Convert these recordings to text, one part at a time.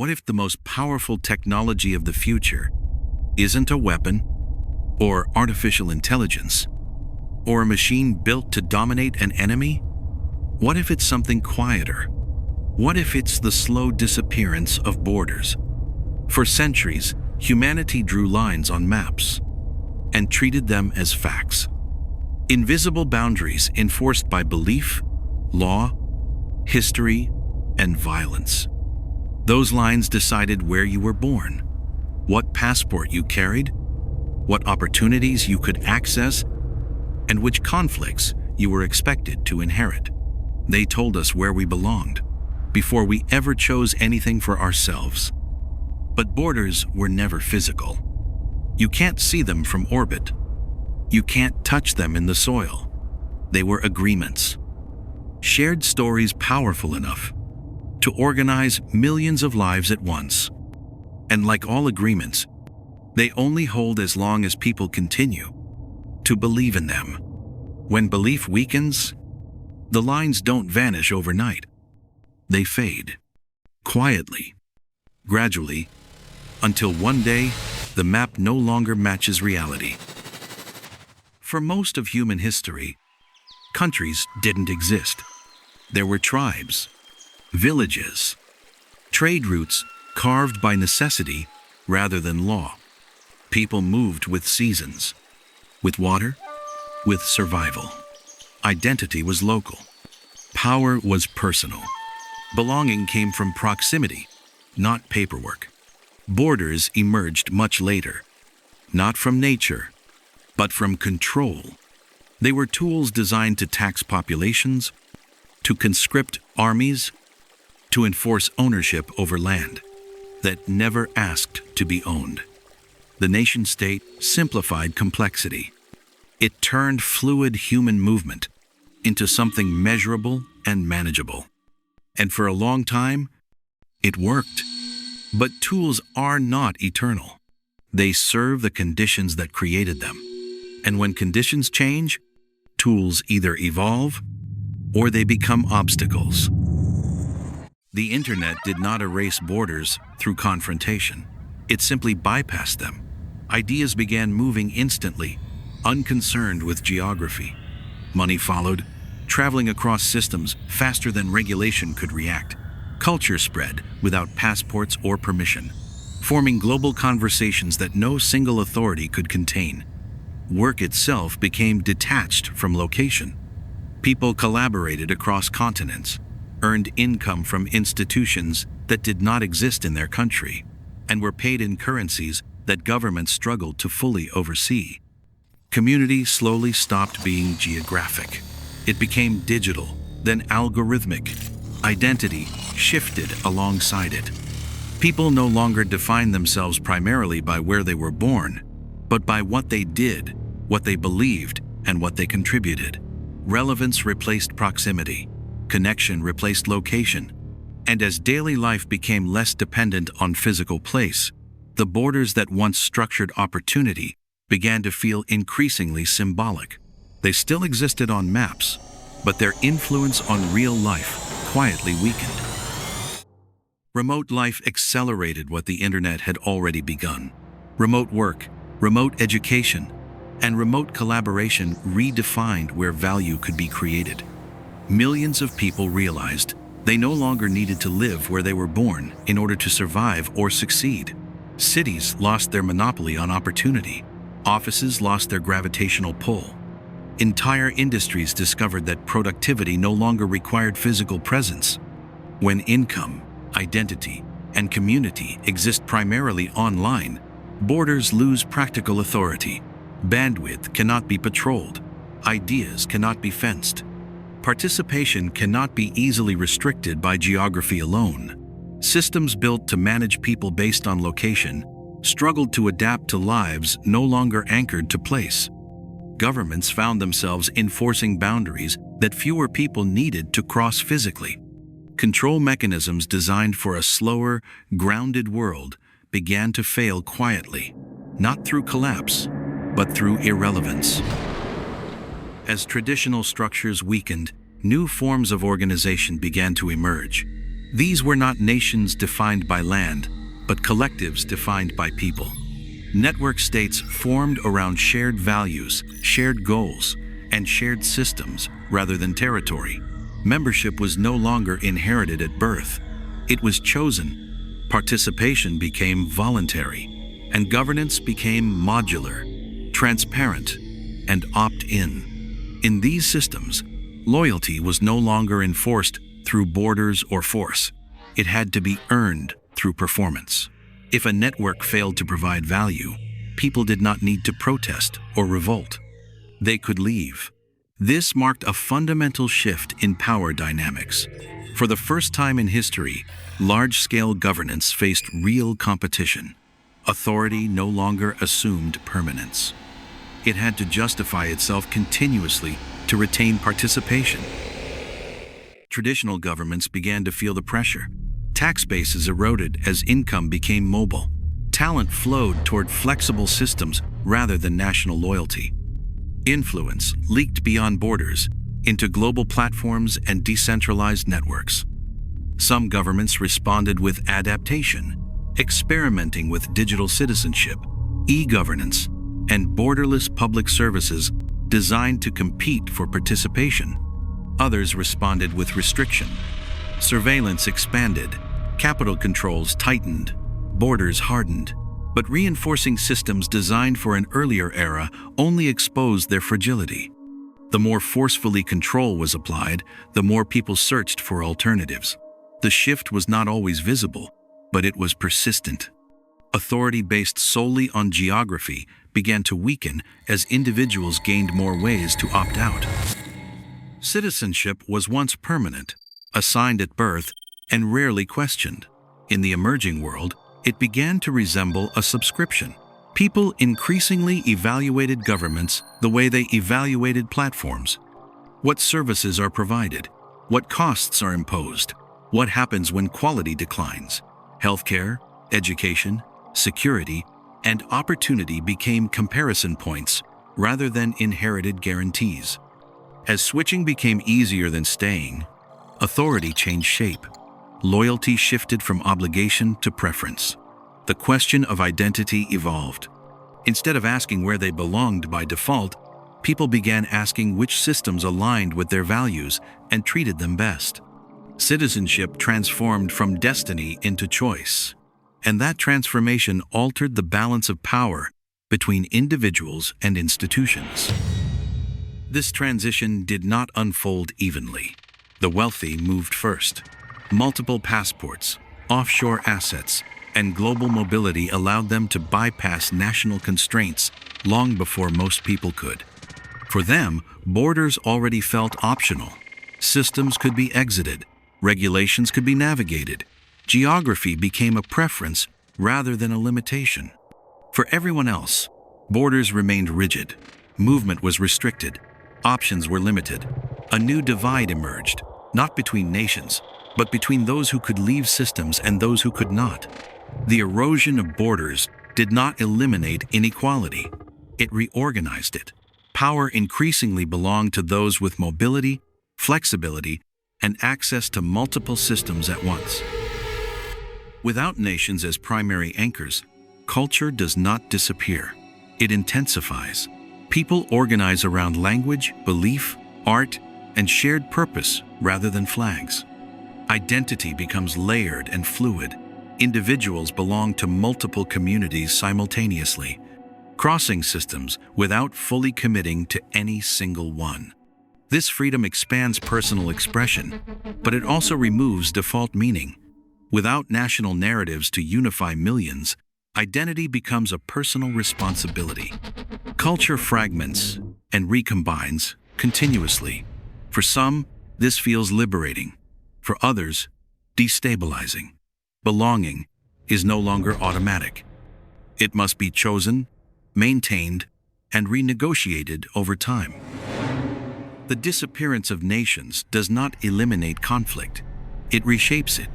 What if the most powerful technology of the future isn't a weapon, or artificial intelligence, or a machine built to dominate an enemy? What if it's something quieter? What if it's the slow disappearance of borders? For centuries, humanity drew lines on maps and treated them as facts. Invisible boundaries enforced by belief, law, history, and violence. Those lines decided where you were born, what passport you carried, what opportunities you could access, and which conflicts you were expected to inherit. They told us where we belonged, before we ever chose anything for ourselves. But borders were never physical. You can't see them from orbit. You can't touch them in the soil. They were agreements. Shared stories powerful enough to organize millions of lives at once. And like all agreements, they only hold as long as people continue to believe in them. When belief weakens, the lines don't vanish overnight. They fade, quietly, gradually, until one day, the map no longer matches reality. For most of human history, countries didn't exist. There were tribes, villages, trade routes carved by necessity rather than law. People moved with seasons, with water, with survival. Identity was local. Power was personal. Belonging came from proximity, not paperwork. Borders emerged much later, not from nature, but from control. They were tools designed to tax populations, to conscript armies, to enforce ownership over land that never asked to be owned. The nation-state simplified complexity. It turned fluid human movement into something measurable and manageable. And for a long time, it worked. But tools are not eternal. They serve the conditions that created them. And when conditions change, tools either evolve or they become obstacles. The internet did not erase borders through confrontation. It simply bypassed them. Ideas began moving instantly, unconcerned with geography. Money followed, traveling across systems faster than regulation could react. Culture spread without passports or permission, forming global conversations that no single authority could contain. Work itself became detached from location. People collaborated across continents, earned income from institutions that did not exist in their country, and were paid in currencies that governments struggled to fully oversee. Community slowly stopped being geographic. It became digital, then algorithmic. Identity shifted alongside it. People no longer defined themselves primarily by where they were born, but by what they did, what they believed, and what they contributed. Relevance replaced proximity. Connection replaced location. And as daily life became less dependent on physical place, the borders that once structured opportunity began to feel increasingly symbolic. They still existed on maps, but their influence on real life quietly weakened. Remote life accelerated what the internet had already begun. Remote work, remote education, and remote collaboration redefined where value could be created. Millions of people realized they no longer needed to live where they were born in order to survive or succeed. Cities lost their monopoly on opportunity. Offices lost their gravitational pull. Entire industries discovered that productivity no longer required physical presence. When income, identity, and community exist primarily online, borders lose practical authority. Bandwidth cannot be patrolled. Ideas cannot be fenced. Participation cannot be easily restricted by geography alone. Systems built to manage people based on location struggled to adapt to lives no longer anchored to place. Governments found themselves enforcing boundaries that fewer people needed to cross physically. Control mechanisms designed for a slower, grounded world began to fail quietly, not through collapse, but through irrelevance. As traditional structures weakened, new forms of organization began to emerge. These were not nations defined by land, but collectives defined by people. Network states formed around shared values, shared goals, and shared systems rather than territory. Membership was no longer inherited at birth. It was chosen. Participation became voluntary, and governance became modular, transparent, and opt-in. In these systems, loyalty was no longer enforced through borders or force. It had to be earned through performance. If a network failed to provide value, people did not need to protest or revolt. They could leave. This marked a fundamental shift in power dynamics. For the first time in history, large-scale governance faced real competition. Authority no longer assumed permanence. It had to justify itself continuously to retain participation. Traditional governments began to feel the pressure. Tax bases eroded as income became mobile. Talent flowed toward flexible systems rather than national loyalty. Influence leaked beyond borders into global platforms and decentralized networks. Some governments responded with adaptation, experimenting with digital citizenship, e-governance, and borderless public services designed to compete for participation. Others responded with restriction. Surveillance expanded, capital controls tightened, borders hardened. But reinforcing systems designed for an earlier era only exposed their fragility. The more forcefully control was applied, the more people searched for alternatives. The shift was not always visible, but it was persistent. Authority based solely on geography began to weaken as individuals gained more ways to opt out. Citizenship was once permanent, assigned at birth, and rarely questioned. In the emerging world, it began to resemble a subscription. People increasingly evaluated governments the way they evaluated platforms. What services are provided? What costs are imposed? What happens when quality declines? Healthcare, education, security, and opportunity became comparison points rather than inherited guarantees. As switching became easier than staying, authority changed shape. Loyalty shifted from obligation to preference. The question of identity evolved. Instead of asking where they belonged by default, people began asking which systems aligned with their values and treated them best. Citizenship transformed from destiny into choice, and that transformation altered the balance of power between individuals and institutions. This transition did not unfold evenly. The wealthy moved first. Multiple passports, offshore assets, and global mobility allowed them to bypass national constraints long before most people could. For them, borders already felt optional. Systems could be exited, regulations could be navigated. Geography became a preference rather than a limitation. For everyone else, borders remained rigid. Movement was restricted. Options were limited. A new divide emerged, not between nations, but between those who could leave systems and those who could not. The erosion of borders did not eliminate inequality. It reorganized it. Power increasingly belonged to those with mobility, flexibility, and access to multiple systems at once. Without nations as primary anchors, culture does not disappear. It intensifies. People organize around language, belief, art, and shared purpose rather than flags. Identity becomes layered and fluid. Individuals belong to multiple communities simultaneously, crossing systems without fully committing to any single one. This freedom expands personal expression, but it also removes default meaning. Without national narratives to unify millions, identity becomes a personal responsibility. Culture fragments and recombines continuously. For some, this feels liberating. For others, destabilizing. Belonging is no longer automatic. It must be chosen, maintained, and renegotiated over time. The disappearance of nations does not eliminate conflict. It reshapes it.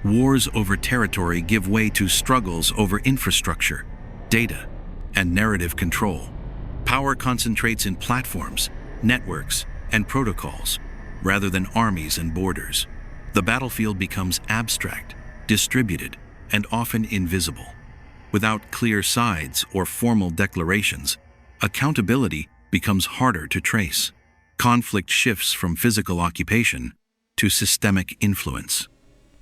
Wars over territory give way to struggles over infrastructure, data, and narrative control. Power concentrates in platforms, networks, and protocols, rather than armies and borders. The battlefield becomes abstract, distributed, and often invisible. Without clear sides or formal declarations, accountability becomes harder to trace. Conflict shifts from physical occupation to systemic influence.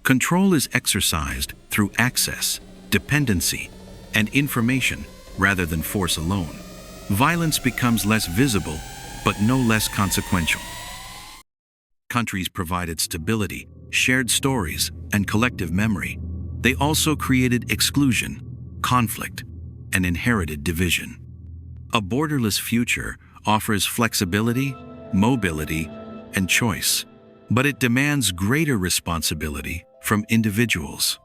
Control is exercised through access, dependency, and information rather than force alone. Violence becomes less visible, but no less consequential. Countries provided stability, shared stories, and collective memory. They also created exclusion, conflict, and inherited division. A borderless future offers flexibility, mobility, and choice, but it demands greater responsibility from individuals.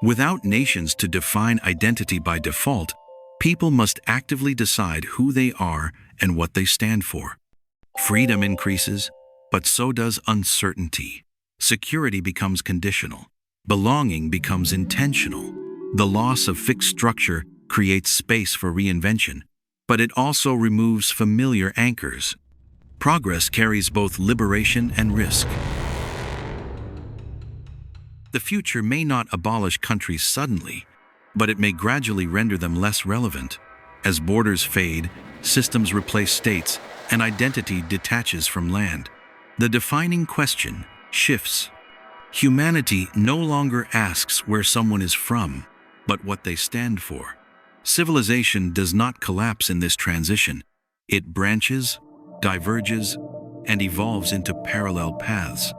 Without nations to define identity by default, people must actively decide who they are and what they stand for. Freedom increases, but so does uncertainty. Security becomes conditional. Belonging becomes intentional. The loss of fixed structure creates space for reinvention, but it also removes familiar anchors. Progress carries both liberation and risk. The future may not abolish countries suddenly, but it may gradually render them less relevant. As borders fade, systems replace states, and identity detaches from land. The defining question shifts. Humanity no longer asks where someone is from, but what they stand for. Civilization does not collapse in this transition. It branches, diverges, and evolves into parallel paths.